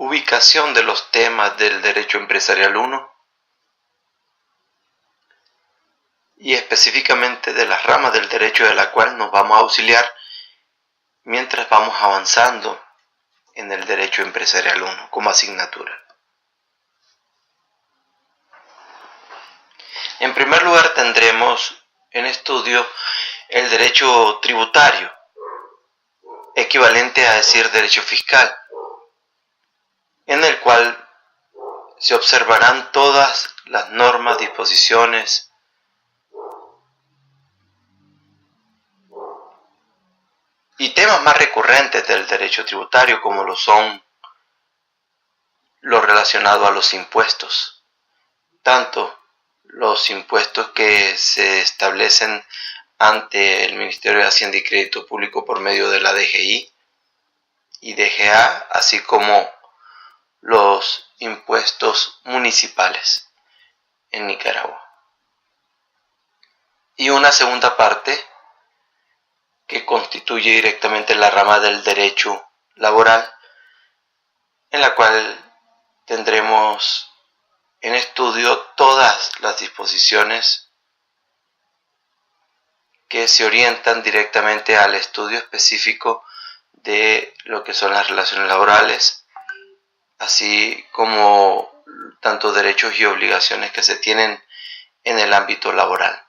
ubicación de los temas del derecho empresarial 1 y específicamente de las ramas del derecho de la cual nos vamos a auxiliar mientras vamos avanzando en el derecho empresarial 1 como asignatura. En primer lugar tendremos en estudio el derecho tributario, equivalente a decir derecho fiscal, en el cual se observarán todas las normas, disposiciones y temas más recurrentes del derecho tributario, como lo son lo relacionado a los impuestos, tanto los impuestos que se establecen ante el Ministerio de Hacienda y Crédito Público por medio de la DGI y DGA, así como los impuestos municipales en Nicaragua. Y una segunda parte que constituye directamente la rama del derecho laboral, en la cual tendremos en estudio todas las disposiciones que se orientan directamente al estudio específico de lo que son las relaciones laborales, así como tanto derechos y obligaciones que se tienen en el ámbito laboral.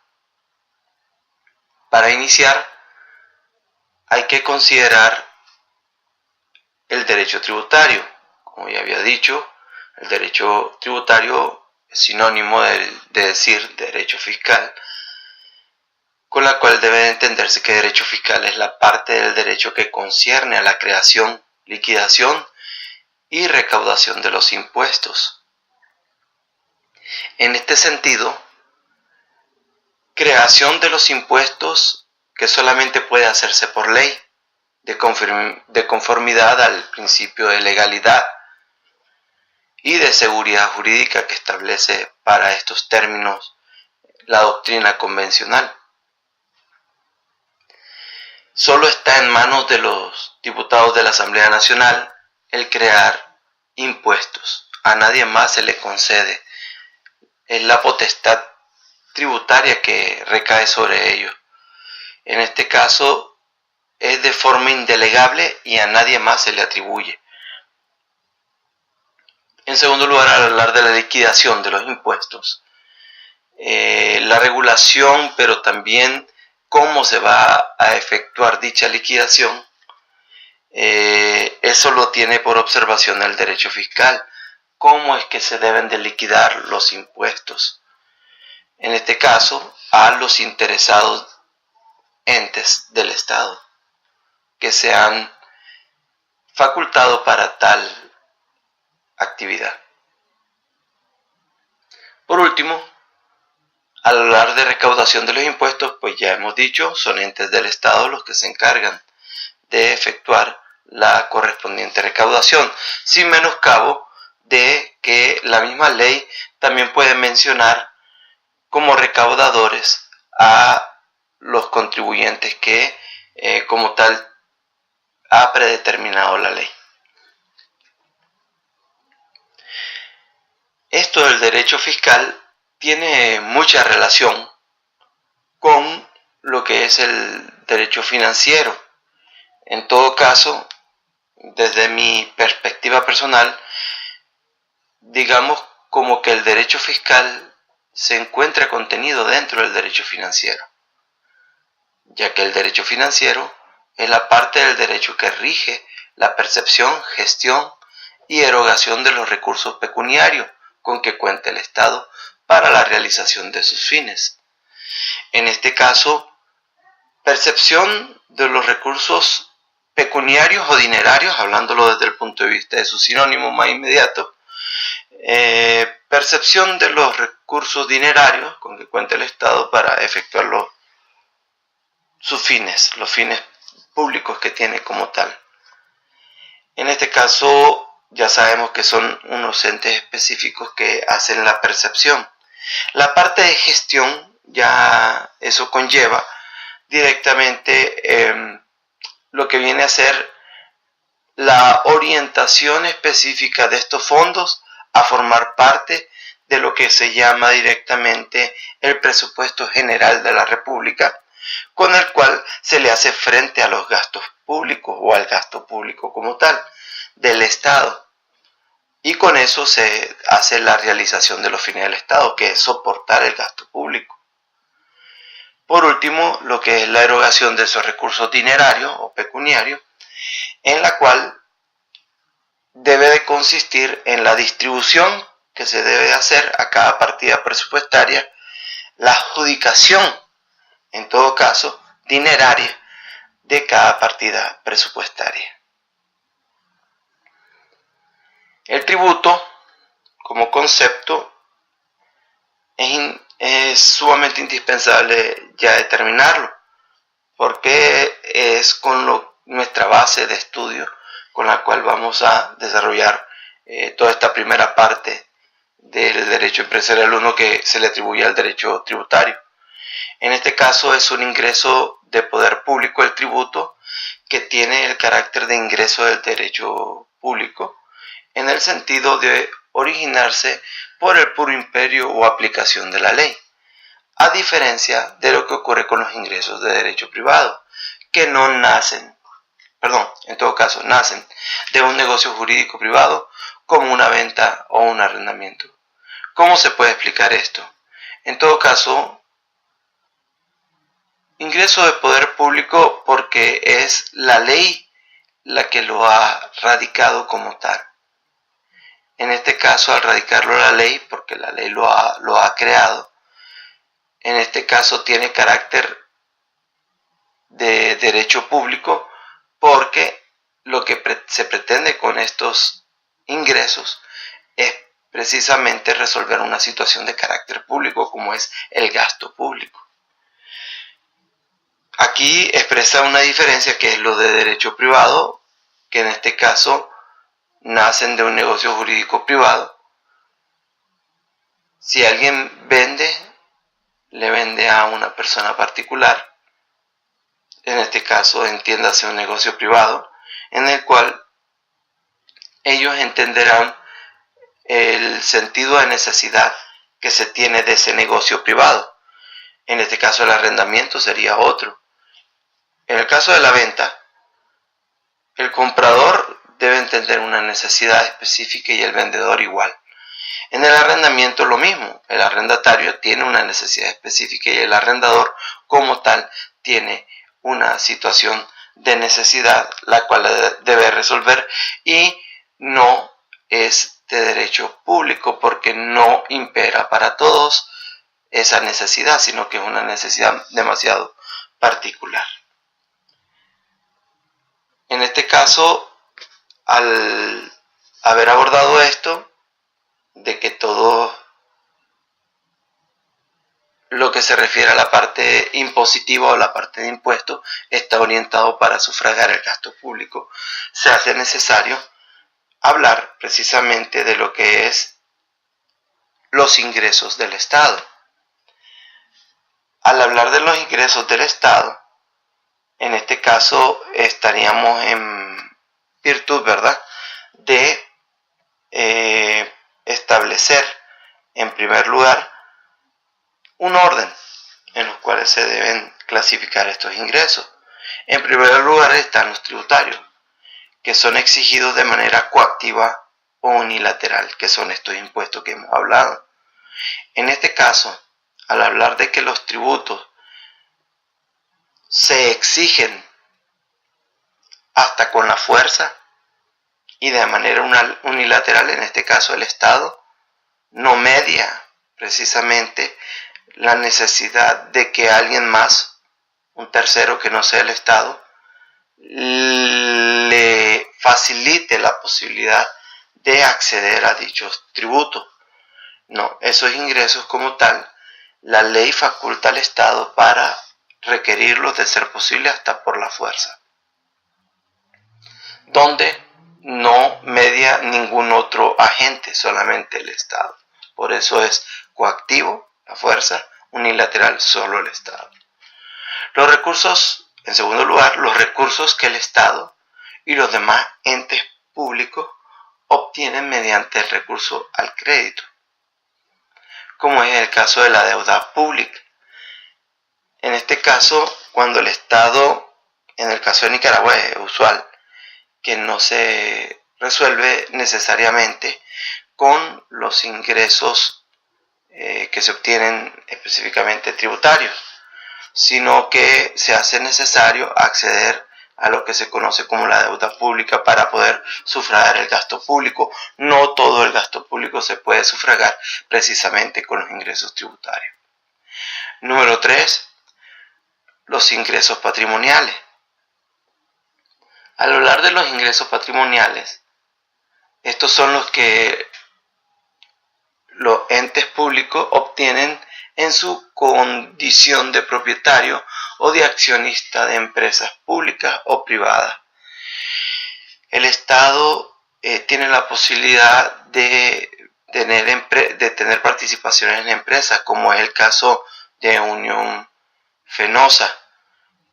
Para iniciar, hay que considerar el derecho tributario. Como ya había dicho, el derecho tributario es sinónimo de decir derecho fiscal, con la cual debe entenderse que derecho fiscal es la parte del derecho que concierne a la creación, liquidación y recaudación de los impuestos. En este sentido, creación de los impuestos que solamente puede hacerse por ley, de conformidad al principio de legalidad y de seguridad jurídica que establece para estos términos la doctrina convencional. Solo está en manos de los diputados de la Asamblea Nacional el crear impuestos. A nadie más se le concede. Es la potestad tributaria que recae sobre ellos. En este caso es de forma indelegable y a nadie más se le atribuye. En segundo lugar, al hablar de la liquidación de los impuestos, la regulación, pero también cómo se va a efectuar dicha liquidación, eso lo tiene por observación el derecho fiscal. ¿Cómo es que se deben de liquidar los impuestos? En este caso, a los interesados entes del Estado que se han facultado para tal actividad. Por último, al hablar de recaudación de los impuestos, pues ya hemos dicho, son entes del Estado los que se encargan de efectuar la correspondiente recaudación, sin menoscabo de que la misma ley también puede mencionar como recaudadores a los contribuyentes que como tal ha predeterminado la ley. Esto del derecho fiscal tiene mucha relación con lo que es el derecho financiero. En todo caso, desde mi perspectiva personal, digamos como que el derecho fiscal se encuentra contenido dentro del derecho financiero, ya que el derecho financiero es la parte del derecho que rige la percepción, gestión y erogación de los recursos pecuniarios con que cuenta el Estado para la realización de sus fines. En este caso, percepción de los recursos pecuniarios o dinerarios, hablándolo desde el punto de vista de su sinónimo más inmediato, percepción de los recursos dinerarios con que cuenta el Estado para efectuar sus fines, los fines públicos que tiene como tal. En este caso ya sabemos que son unos entes específicos que hacen la percepción. La parte de gestión, ya eso conlleva directamente lo que viene a ser la orientación específica de estos fondos a formar parte de lo que se llama directamente el presupuesto general de la República, con el cual se le hace frente a los gastos públicos o al gasto público como tal del Estado. Y con eso se hace la realización de los fines del Estado, que es soportar el gasto público. Por último, lo que es la erogación de esos recursos dinerarios o pecuniarios, en la cual debe de consistir en la distribución que se debe hacer a cada partida presupuestaria, la adjudicación, en todo caso, dineraria de cada partida presupuestaria. El tributo, como concepto, es sumamente indispensable ya determinarlo, porque es con nuestra base de estudio con la cual vamos a desarrollar toda esta primera parte del derecho empresarial 1 que se le atribuye al derecho tributario. En este caso es un ingreso de poder público el tributo que tiene el carácter de ingreso del derecho público en el sentido de originarse por el puro imperio o aplicación de la ley, a diferencia de lo que ocurre con los ingresos de derecho privado, que no nacen, en todo caso, nacen de un negocio jurídico privado como una venta o un arrendamiento. ¿Cómo se puede explicar esto? En todo caso, ingreso de poder público porque es la ley la que lo ha radicado como tal. En este caso, al radicarlo la ley, porque la ley lo ha creado, en este caso tiene carácter de derecho público porque lo que se pretende con estos ingresos es precisamente resolver una situación de carácter público como es el gasto público. Aquí expresa una diferencia que es lo de derecho privado, que en este caso nacen de un negocio jurídico privado. Si alguien vende, le vende a una persona particular, en este caso entiéndase un negocio privado, en el cual ellos entenderán el sentido de necesidad que se tiene de ese negocio privado. En este caso el arrendamiento sería otro. En el caso de la venta, el comprador debe entender una necesidad específica y el vendedor igual. En el arrendamiento lo mismo, el arrendatario tiene una necesidad específica y el arrendador como tal tiene una situación de necesidad la cual debe resolver y no es de derecho público porque no impera para todos esa necesidad, sino que es una necesidad demasiado particular. En este caso, al haber abordado esto, de que todo lo que se refiere a la parte impositiva o la parte de impuestos está orientado para sufragar el gasto público, se hace necesario hablar precisamente de lo que es los ingresos del Estado. Al hablar de los ingresos del Estado, en este caso estaríamos en virtud, ¿verdad?, de establecer en primer lugar un orden en los cuales se deben clasificar estos ingresos. En primer lugar están los tributarios, que son exigidos de manera coactiva o unilateral, que son estos impuestos que hemos hablado. En este caso, al hablar de que los tributos se exigen hasta con la fuerza y de manera unilateral, en este caso el Estado no media precisamente la necesidad de que alguien más, un tercero que no sea el Estado, le facilite la posibilidad de acceder a dichos tributos. No, esos ingresos como tal, la ley faculta al Estado para requerirlos de ser posible hasta por la fuerza, donde no media ningún otro agente, solamente el Estado. Por eso es coactivo, la fuerza, unilateral, solo el Estado. Los recursos, en segundo lugar, los recursos que el Estado y los demás entes públicos obtienen mediante el recurso al crédito, como es el caso de la deuda pública. En este caso, cuando el Estado, en el caso de Nicaragua es usual, que no se resuelve necesariamente con los ingresos que se obtienen específicamente tributarios, sino que se hace necesario acceder a lo que se conoce como la deuda pública para poder sufragar el gasto público. No todo el gasto público se puede sufragar precisamente con los ingresos tributarios. Número 3. Los ingresos patrimoniales. Al hablar de los ingresos patrimoniales, estos son los que los entes públicos obtienen en su condición de propietario o de accionista de empresas públicas o privadas. El Estado tiene la posibilidad de tener participaciones en empresas, como es el caso de Unión Fenosa,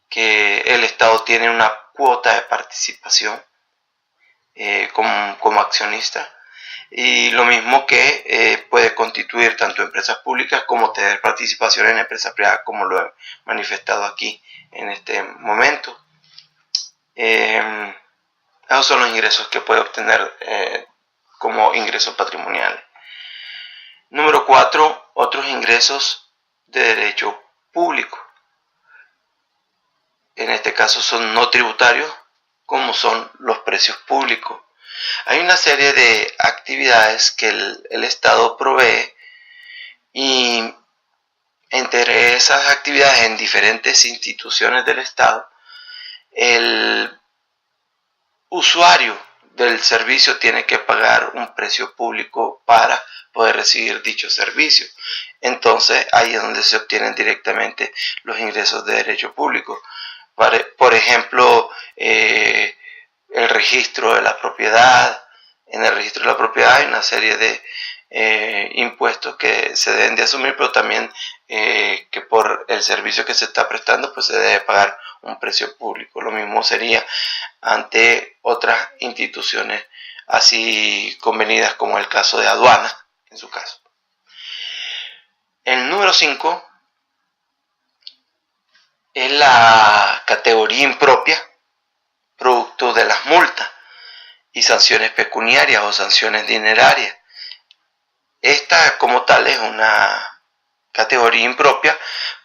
que el Estado tiene una cuota de participación como accionista, y lo mismo que puede constituir tanto empresas públicas como tener participación en empresas privadas, como lo he manifestado aquí en este momento. Esos son los ingresos que puede obtener como ingresos patrimoniales. Número 4, otros ingresos de derecho público. En este caso son no tributarios, como son los precios públicos. Hay una serie de actividades que el Estado provee, y entre esas actividades en diferentes instituciones del Estado, el usuario del servicio tiene que pagar un precio público para poder recibir dicho servicio. Entonces ahí es donde se obtienen directamente los ingresos de derecho público. Por ejemplo, el registro de la propiedad. En el registro de la propiedad hay una serie de impuestos que se deben de asumir, pero también que por el servicio que se está prestando, pues se debe pagar un precio público. Lo mismo sería ante otras instituciones así convenidas, como el caso de aduana, en su caso. El número 5 es la categoría impropia, producto de las multas y sanciones pecuniarias o sanciones dinerarias. Esta como tal es una categoría impropia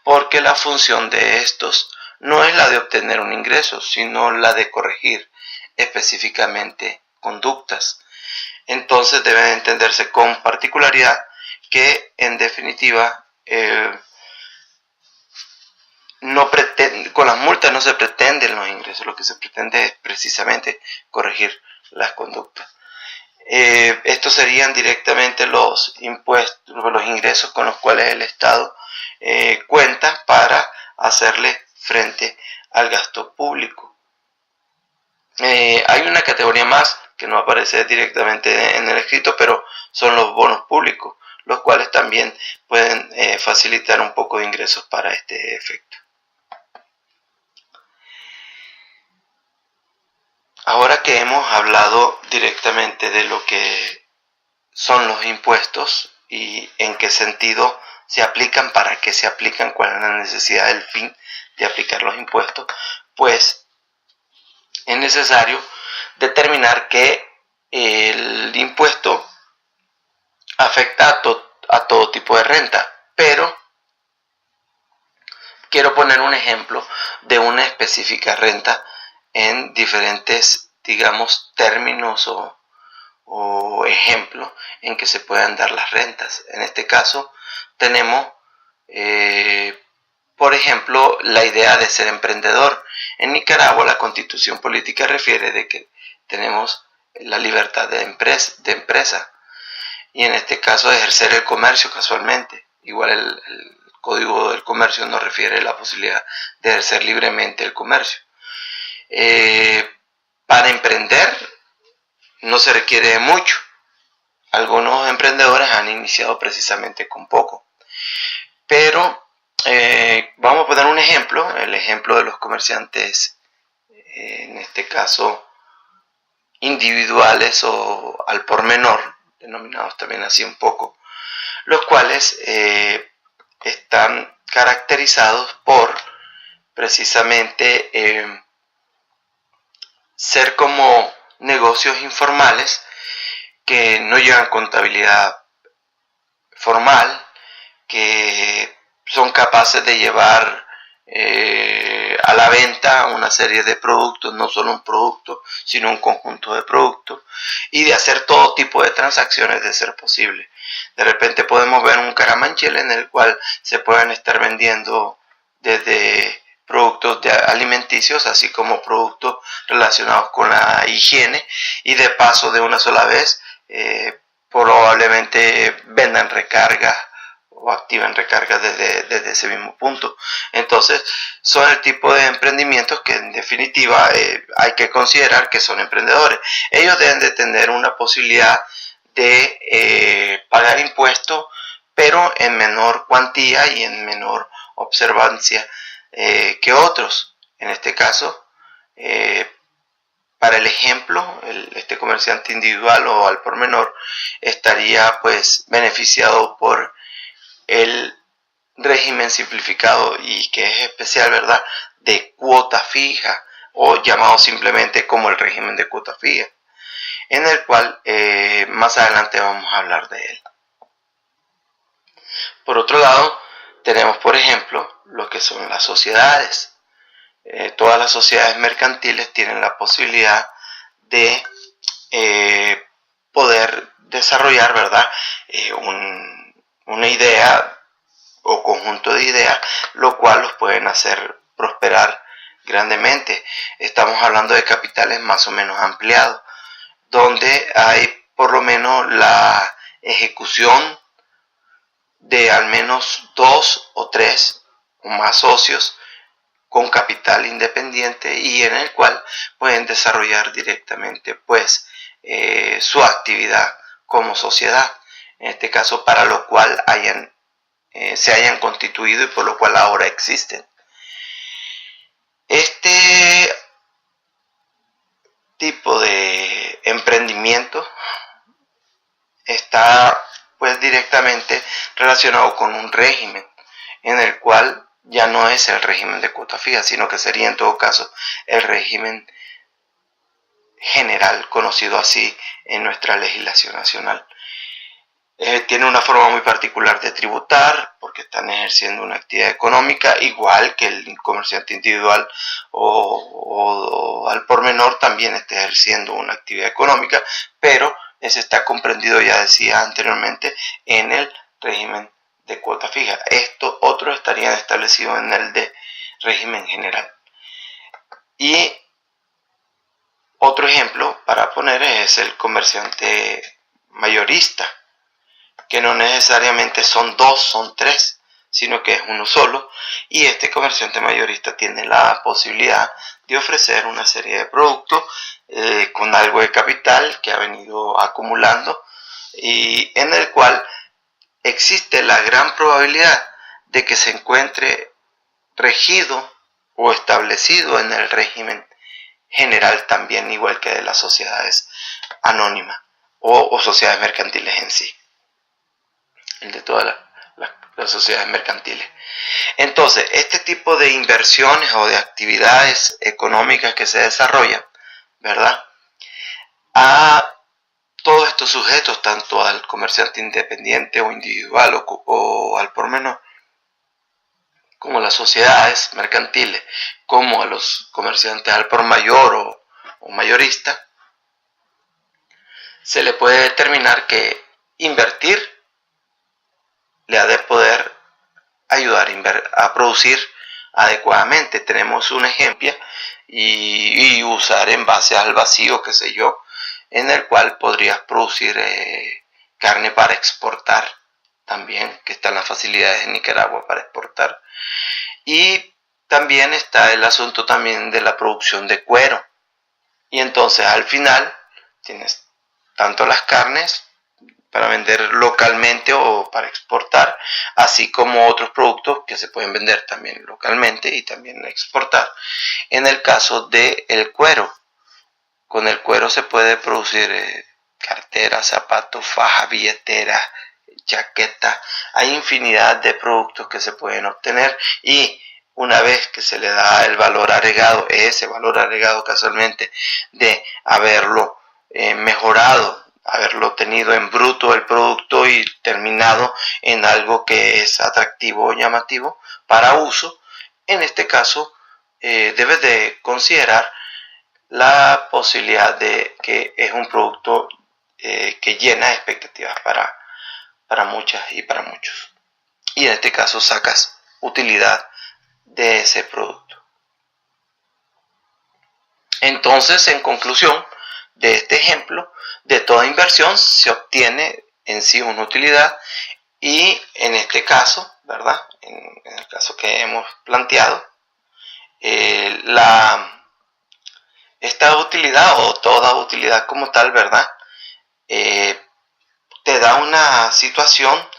porque la función de estos no es la de obtener un ingreso, sino la de corregir específicamente conductas. Entonces debe entenderse con particularidad que en definitiva con las multas no se pretenden los ingresos, lo que se pretende es precisamente corregir las conductas. Estos serían directamente los impuestos, los ingresos con los cuales el Estado cuenta para hacerle frente al gasto público. Hay una categoría más que no aparece directamente en el escrito, pero son los bonos públicos, los cuales también pueden facilitar un poco de ingresos para este efecto. Ahora que hemos hablado directamente de lo que son los impuestos y en qué sentido se aplican, para qué se aplican, cuál es la necesidad del fin de aplicar los impuestos, pues es necesario determinar que el impuesto afecta a todo tipo de renta, pero quiero poner un ejemplo de una específica renta en diferentes, digamos, términos o ejemplos en que se puedan dar las rentas. En este caso tenemos, por ejemplo, la idea de ser emprendedor. En Nicaragua la Constitución política refiere de que tenemos la libertad de empresa, y en este caso ejercer el comercio casualmente. Igual el Código del Comercio nos refiere a la posibilidad de ejercer libremente el comercio. Para emprender no se requiere de mucho. Algunos emprendedores han iniciado precisamente con poco. Pero vamos a poner un ejemplo, el ejemplo de los comerciantes, en este caso individuales o al por menor, denominados también así un poco, los cuales están caracterizados por precisamente ser como negocios informales que no llevan contabilidad formal, que son capaces de llevar a la venta una serie de productos, no solo un producto, sino un conjunto de productos, y de hacer todo tipo de transacciones de ser posible. De repente podemos ver un caramanchel en el cual se puedan estar vendiendo desde productos alimenticios, así como productos relacionados con la higiene, y de paso de una sola vez probablemente vendan recargas o activen recargas desde ese mismo punto. Entonces son el tipo de emprendimientos que en definitiva hay que considerar que son emprendedores. Ellos deben de tener una posibilidad de pagar impuestos, pero en menor cuantía y en menor observancia que otros. En este caso, para el ejemplo, este comerciante individual o al por menor estaría pues beneficiado por el régimen simplificado y que es especial, ¿verdad?, de cuota fija, o llamado simplemente como el régimen de cuota fija, en el cual más adelante vamos a hablar de él. Por otro lado, tenemos por ejemplo lo que son las sociedades. Todas las sociedades mercantiles tienen la posibilidad de poder desarrollar, ¿verdad?, una idea o conjunto de ideas, lo cual los pueden hacer prosperar grandemente. Estamos hablando de capitales más o menos ampliados, donde hay por lo menos la ejecución de al menos 2 o 3 o más socios con capital independiente y en el cual pueden desarrollar directamente pues su actividad como sociedad, en este caso para lo cual se hayan constituido y por lo cual ahora existen. Este tipo de emprendimiento está pues directamente relacionado con un régimen en el cual ya no es el régimen de cuota fija, sino que sería en todo caso el régimen general, conocido así en nuestra legislación nacional. Tiene una forma muy particular de tributar porque están ejerciendo una actividad económica, igual que el comerciante individual o al por menor también está ejerciendo una actividad económica, pero ese está comprendido, ya decía anteriormente, en el régimen de cuota fija. Estos otros estarían establecidos en el de régimen general. Y otro ejemplo para poner es el comerciante mayorista, que no necesariamente son 2, son 3, sino que es uno solo, y este comerciante mayorista tiene la posibilidad de ofrecer una serie de productos con algo de capital que ha venido acumulando y en el cual existe la gran probabilidad de que se encuentre regido o establecido en el régimen general también, igual que de las sociedades anónimas o sociedades mercantiles en sí, el de todas las sociedades mercantiles. Entonces, este tipo de inversiones o de actividades económicas que se desarrollan, ¿verdad?, a todos estos sujetos, tanto al comerciante independiente o individual o al por menor, como a las sociedades mercantiles, como a los comerciantes al por mayor o mayorista, se le puede determinar que invertir le ha de poder ayudar a producir adecuadamente. Tenemos un ejemplo y usar envases al vacío, qué sé yo, en el cual podrías producir carne para exportar también, que están las facilidades en Nicaragua para exportar. Y también está el asunto también de la producción de cuero. Y entonces al final tienes tanto las carnes para vender localmente o para exportar, así como otros productos que se pueden vender también localmente y también exportar. En el caso del cuero, Con el cuero se puede producir carteras, zapatos, fajas, billeteras, chaquetas. Hay infinidad de productos que se pueden obtener, y una vez que se le da el valor agregado, ese valor agregado casualmente de haberlo mejorado, haberlo tenido en bruto el producto y terminado en algo que es atractivo o llamativo para uso, en este caso debes de considerar la posibilidad de que es un producto que llena expectativas para muchas y para muchos. Y en este caso sacas utilidad de ese producto. Entonces, en conclusión de este ejemplo, de toda inversión se obtiene en sí una utilidad, y en este caso, ¿verdad? En el caso que hemos planteado, esta utilidad o toda utilidad como tal, ¿verdad? Te da una situación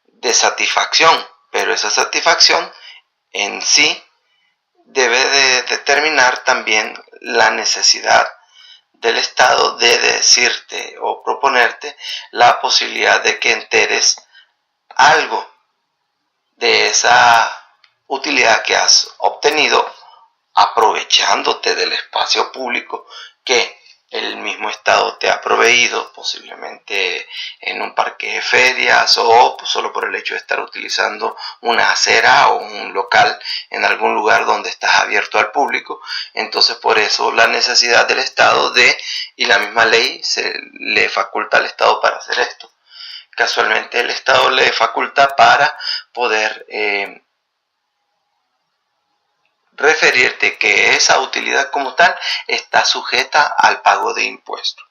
de satisfacción, pero esa satisfacción en sí debe de determinar también la necesidad del Estado de decirte o proponerte la posibilidad de que enteres algo de esa utilidad que has obtenido aprovechándote del espacio público que el mismo Estado te ha proveído, posiblemente en un parque de ferias, o solo por el hecho de estar utilizando una acera o un local en algún lugar donde estás abierto al público. Entonces, por eso la necesidad del Estado y la misma ley se le faculta al Estado para hacer esto. Casualmente el Estado le faculta para poder referirte que esa utilidad como tal está sujeta al pago de impuestos.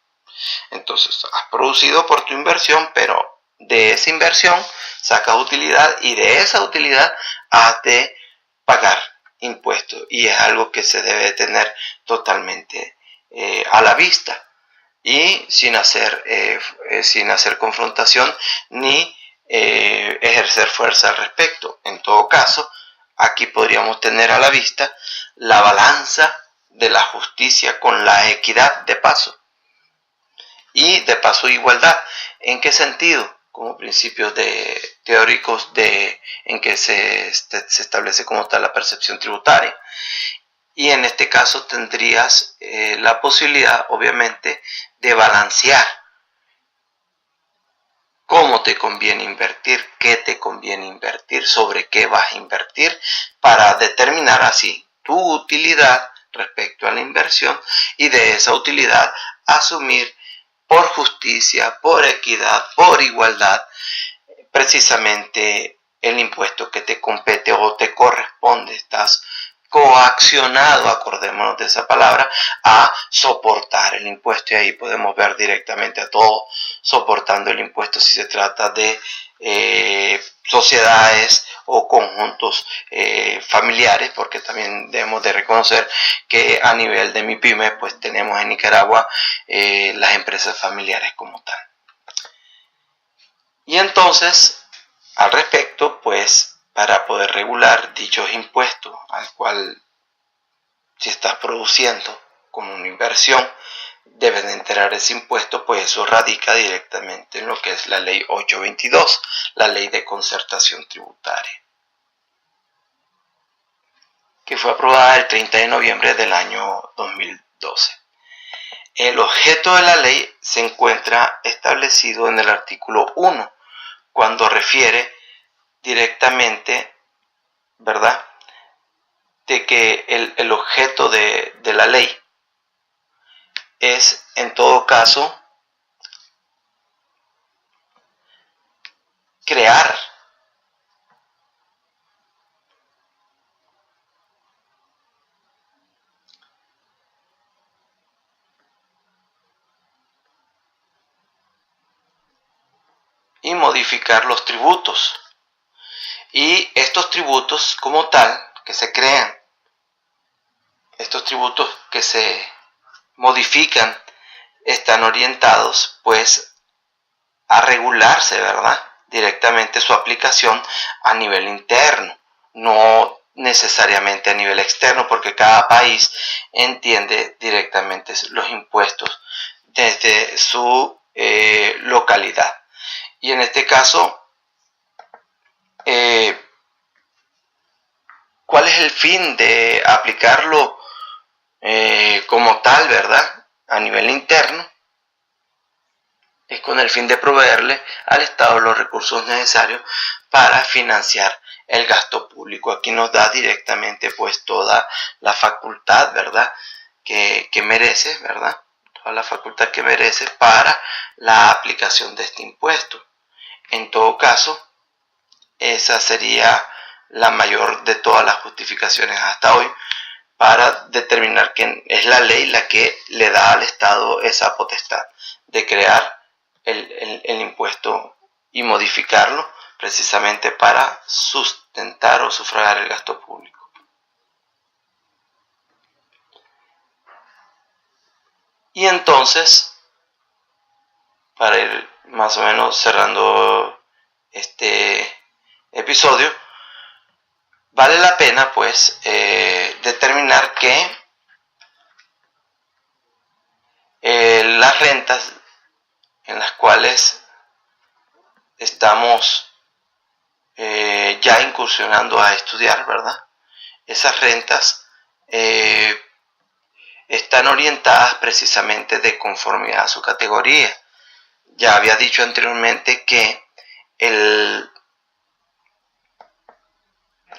Entonces, has producido por tu inversión, pero de esa inversión sacas utilidad, y de esa utilidad has de pagar impuestos, y es algo que se debe tener totalmente a la vista, y sin hacer confrontación ni ejercer fuerza al respecto. En todo caso, aquí podríamos tener a la vista la balanza de la justicia con la equidad de paso, y de paso igualdad. ¿En qué sentido? Como principios teóricos en que se establece como tal la percepción tributaria. Y en este caso tendrías la posibilidad, obviamente, de balancear cómo te conviene invertir, qué te conviene invertir, sobre qué vas a invertir, para determinar así tu utilidad respecto a la inversión, y de esa utilidad asumir por justicia, por equidad, por igualdad, precisamente el impuesto que te compete o te corresponde. Estás coaccionado, acordémonos de esa palabra, a soportar el impuesto, y ahí podemos ver directamente a todos soportando el impuesto si se trata de sociedades o conjuntos familiares, porque también debemos de reconocer que a nivel de MIPYME pues tenemos en Nicaragua las empresas familiares como tal. Y entonces, al respecto, pues para poder regular dichos impuestos, al cual si estás produciendo con una inversión debes de enterar ese impuesto, pues eso radica directamente en lo que es la ley 822, la ley de concertación tributaria, que fue aprobada el 30 de noviembre del año 2012. El objeto de la ley se encuentra establecido en el artículo 1, cuando refiere directamente, ¿verdad?, de que el objeto de la ley es, en todo caso, crear y modificar los tributos. Y estos tributos como tal que se crean, estos tributos que se modifican, están orientados pues a regularse, ¿verdad?, directamente su aplicación a nivel interno, no necesariamente a nivel externo, porque cada país entiende directamente los impuestos desde su localidad. Y en este caso, ¿cuál es el fin de aplicarlo como tal, verdad? A nivel interno, es con el fin de proveerle al Estado los recursos necesarios para financiar el gasto público. Aquí nos da directamente pues toda la facultad, ¿verdad? Que merece, ¿verdad? Toda la facultad que merece para la aplicación de este impuesto. En todo caso, esa sería la mayor de todas las justificaciones hasta hoy para determinar que es la ley la que le da al Estado esa potestad de crear el impuesto y modificarlo precisamente para sustentar o sufragar el gasto público. Y entonces, para ir más o menos cerrando este episodio, vale la pena pues determinar que las rentas en las cuales estamos ya incursionando a estudiar, ¿verdad? Esas rentas están orientadas precisamente de conformidad a su categoría. Ya había dicho anteriormente que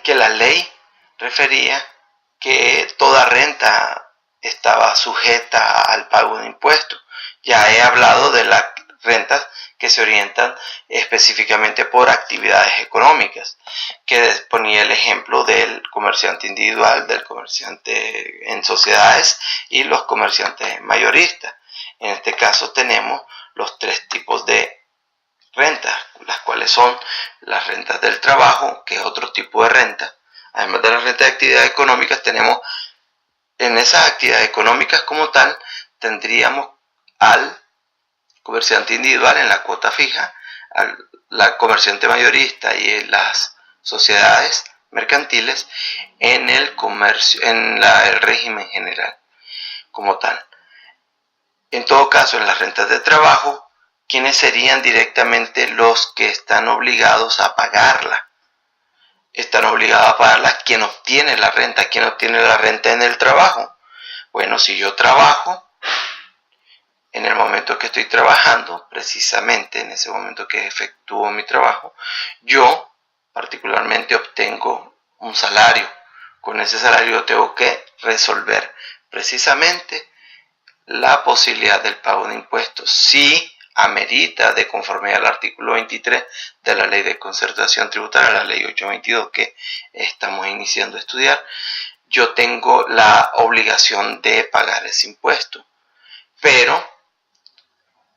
la ley refería que toda renta estaba sujeta al pago de impuestos. Ya he hablado de las rentas que se orientan específicamente por actividades económicas, que ponía el ejemplo del comerciante individual, del comerciante en sociedades y los comerciantes mayoristas. En este caso tenemos los tres tipos de rentas, las cuales son las rentas del trabajo, que es otro tipo de renta. Además de las rentas de actividades económicas, tenemos en esas actividades económicas como tal, tendríamos al comerciante individual en la cuota fija, la comerciante mayorista y en las sociedades mercantiles en el comercio, en el régimen general como tal. En todo caso, en las rentas de trabajo, ¿quiénes serían directamente los que están obligados a pagarla? Están obligados a pagarla quien obtiene la renta. ¿Quién obtiene la renta en el trabajo? Bueno, si yo trabajo, en el momento que estoy trabajando, precisamente en ese momento que efectúo mi trabajo, yo particularmente obtengo un salario. Con ese salario tengo que resolver precisamente la posibilidad del pago de impuestos. Si amerita, de conformidad al artículo 23 de la Ley de Concertación Tributaria, la Ley 822 que estamos iniciando a estudiar, yo tengo la obligación de pagar ese impuesto. Pero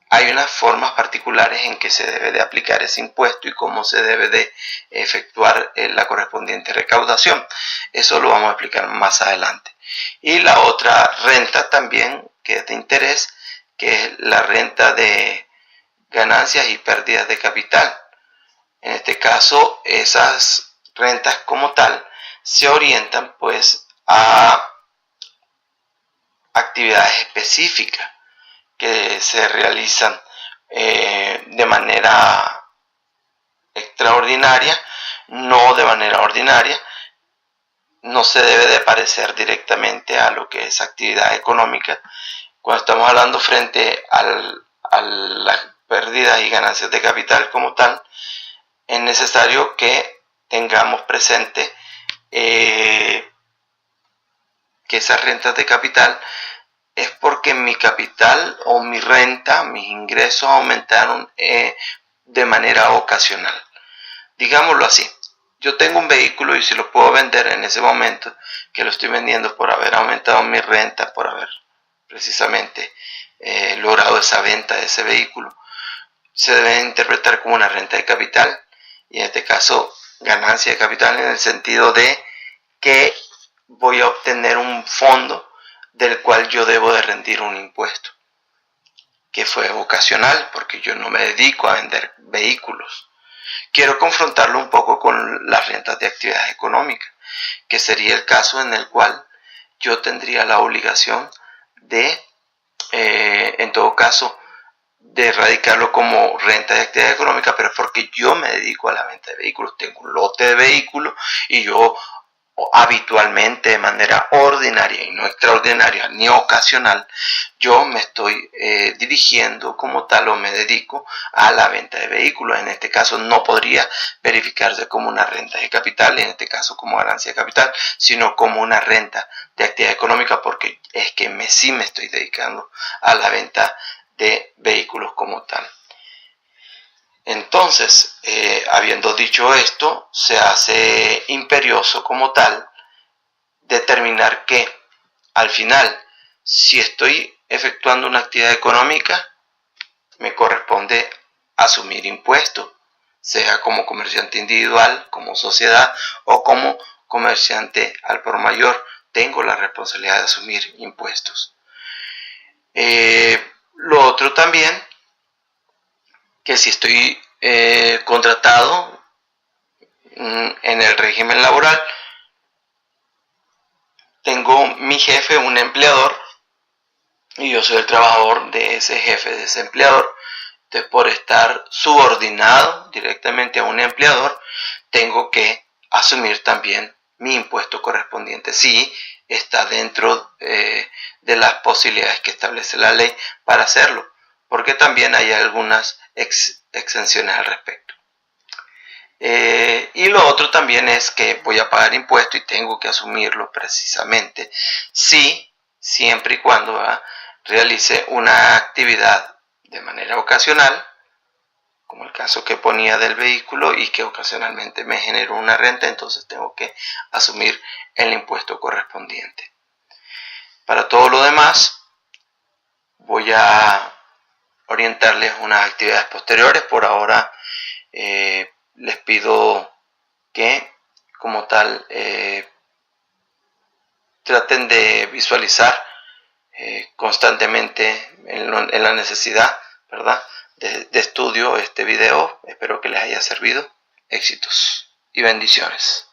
hay unas formas particulares en que se debe de aplicar ese impuesto y cómo se debe de efectuar la correspondiente recaudación. Eso lo vamos a explicar más adelante. Y la otra renta también, que es de interés, que es la renta de ganancias y pérdidas de capital. En este caso, esas rentas como tal se orientan pues a actividades específicas que se realizan de manera extraordinaria, no de manera ordinaria. No se debe de parecer directamente a lo que es actividad económica. Cuando estamos hablando frente a las pérdidas y ganancias de capital como tal, es necesario que tengamos presente que esas rentas de capital es porque mi capital o mi renta, mis ingresos aumentaron de manera ocasional. Digámoslo así, yo tengo un vehículo y si lo puedo vender en ese momento que lo estoy vendiendo por haber aumentado mi renta, por haber precisamente logrado esa venta de ese vehículo, se debe interpretar como una renta de capital y en este caso ganancia de capital en el sentido de que voy a obtener un fondo del cual yo debo de rendir un impuesto, que fue ocasional, porque yo no me dedico a vender vehículos. quiero confrontarlo un poco con las rentas de actividad económica, que sería el caso en el cual yo tendría la obligación de, en todo caso, de erradicarlo como renta de actividad económica, pero es porque yo me dedico a la venta de vehículos, tengo un lote de vehículos y yo habitualmente, de manera ordinaria y no extraordinaria ni ocasional, yo me estoy dirigiendo como tal o me dedico a la venta de vehículos. En este caso no podría verificarse como una renta de capital, en este caso como ganancia de capital, sino como una renta de actividad económica, porque es que sí me estoy dedicando a la venta de vehículos como tal. Entonces, habiendo dicho esto, se hace imperioso como tal determinar que al final, si estoy efectuando una actividad económica, me corresponde asumir impuestos, sea como comerciante individual, como sociedad o como comerciante al por mayor, tengo la responsabilidad de asumir impuestos. Lo otro también, que si estoy contratado en el régimen laboral, tengo mi jefe, un empleador, y yo soy el trabajador de ese jefe, de ese empleador. Entonces, por estar subordinado directamente a un empleador, tengo que asumir también mi impuesto correspondiente, si está dentro de las posibilidades que establece la ley para hacerlo, porque también hay algunas exenciones al respecto. Y lo otro también es que voy a pagar impuesto y tengo que asumirlo precisamente siempre y cuando realice una actividad de manera ocasional, como el caso que ponía del vehículo y que ocasionalmente me generó una renta, entonces tengo que asumir el impuesto correspondiente. Para todo lo demás, voy a orientarles unas actividades posteriores. Por ahora les pido que como tal traten de visualizar constantemente en la necesidad, ¿verdad?, de estudio este video. Espero que les haya servido. Éxitos y bendiciones.